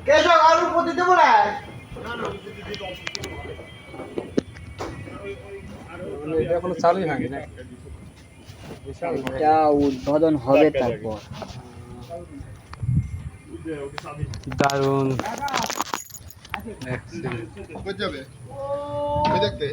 কেশব আলু প্রতি দেবো না এখনো চালুই হয়নি না, এটা উদ্বোধন হবে তারপর। দারুণ যাবে দেখতে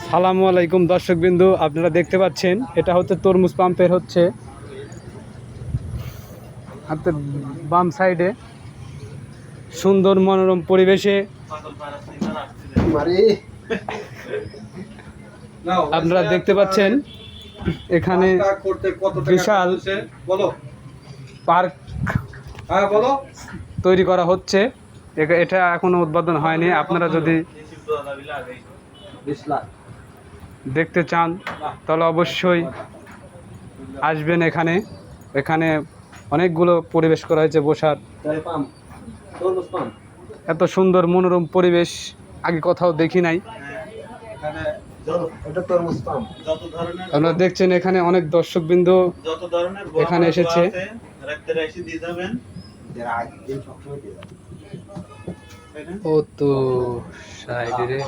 সালামু আলাইকুম দর্শকবিন্দু, আপনারা দেখতে পাচ্ছেন এটা হচ্ছে তরমুজ পাম্পের হচ্ছে হাতের বাম সাইডে সুন্দর মনোরম পরিবেশে আপনারা দেখতে পাচ্ছেন এখানে বিশাল পার্ক তৈরি করা হচ্ছে। এটা এখনো উদ্বোধন হয়নি। আপনারা যদি দেখতে চান তাহলে অবশ্যই আসবেন এখানে। এখানে অনেকগুলো পরিবেশ করা হয়েছে বসার, এত সুন্দর মনোরম পরিবেশ আগে কোথাও দেখি নাই। আপনারা দেখছেন এখানে অনেক দর্শকবৃন্দ এখানে এসেছে। ও তো সাইডে